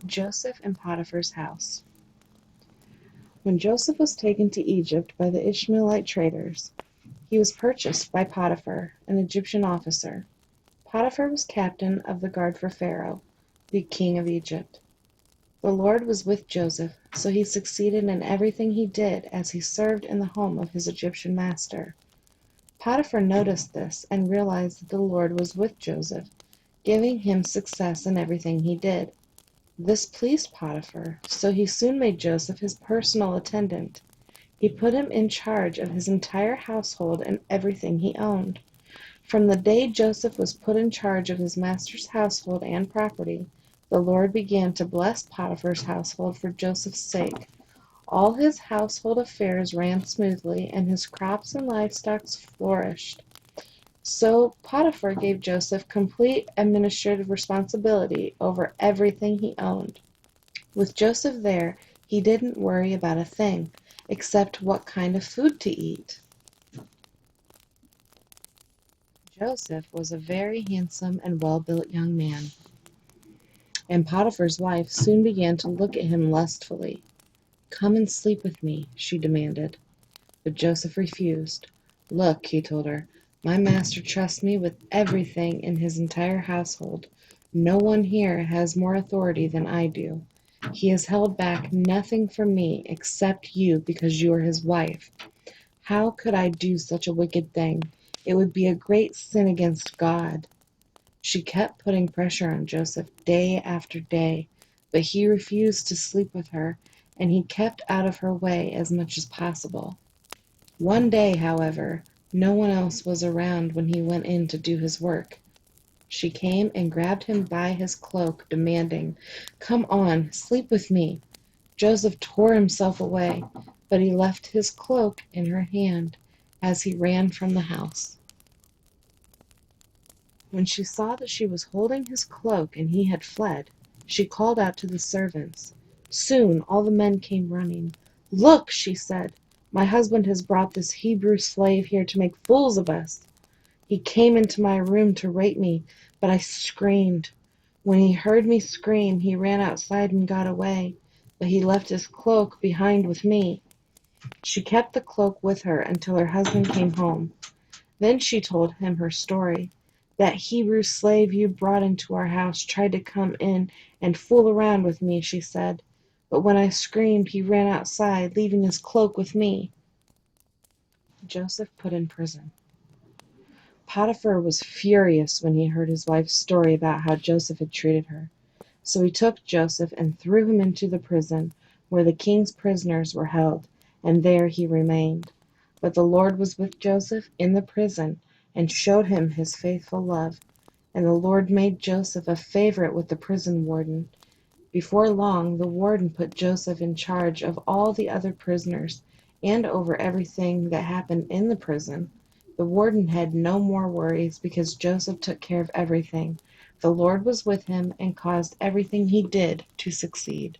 Joseph in Potiphar's house. When Joseph was taken to Egypt by the Ishmaelite traders, he was purchased by Potiphar, an Egyptian officer. Potiphar was captain of the guard for Pharaoh, the king of Egypt. The Lord was with Joseph, so he succeeded in everything he did as he served in the home of his Egyptian master. Potiphar noticed this and realized that the Lord was with Joseph, giving him success in everything he did. This pleased Potiphar, so he soon made Joseph his personal attendant. He put him in charge of his entire household and everything he owned. From the day Joseph was put in charge of his master's household and property, the Lord began to bless Potiphar's household for Joseph's sake. All his household affairs ran smoothly, and his crops and livestock flourished. So Potiphar gave Joseph complete administrative responsibility over everything he owned. With Joseph there, he didn't worry about a thing, except what kind of food to eat. Joseph was a very handsome and well-built young man, and Potiphar's wife soon began to look at him lustfully. "Come and sleep with me," she demanded. But Joseph refused. "Look," he told her, "my master trusts me with everything in his entire household. No one here has more authority than I do. He has held back nothing from me except you because you are his wife. How could I do such a wicked thing? It would be a great sin against God." She kept putting pressure on Joseph day after day, but he refused to sleep with her, and he kept out of her way as much as possible. One day, however, no one else was around when he went in to do his work. She came and grabbed him by his cloak, demanding, "Come on, sleep with me." Joseph tore himself away, but he left his cloak in her hand as he ran from the house. When she saw that she was holding his cloak and he had fled, she called out to the servants. Soon all the men came running. "Look," she said, "my husband has brought this Hebrew slave here to make fools of us. He came into my room to rape me, but I screamed. When he heard me scream, he ran outside and got away, but he left his cloak behind with me." She kept the cloak with her until her husband came home. Then she told him her story. "That Hebrew slave you brought into our house tried to come in and fool around with me," she said. "But when I screamed, he ran outside, leaving his cloak with me." Joseph put in prison. Potiphar was furious when he heard his wife's story about how Joseph had treated her. So he took Joseph and threw him into the prison where the king's prisoners were held, and there he remained. But the Lord was with Joseph in the prison and showed him his faithful love. And the Lord made Joseph a favorite with the prison warden. Before long, the warden put Joseph in charge of all the other prisoners and over everything that happened in the prison. The warden had no more worries because Joseph took care of everything. The Lord was with him and caused everything he did to succeed.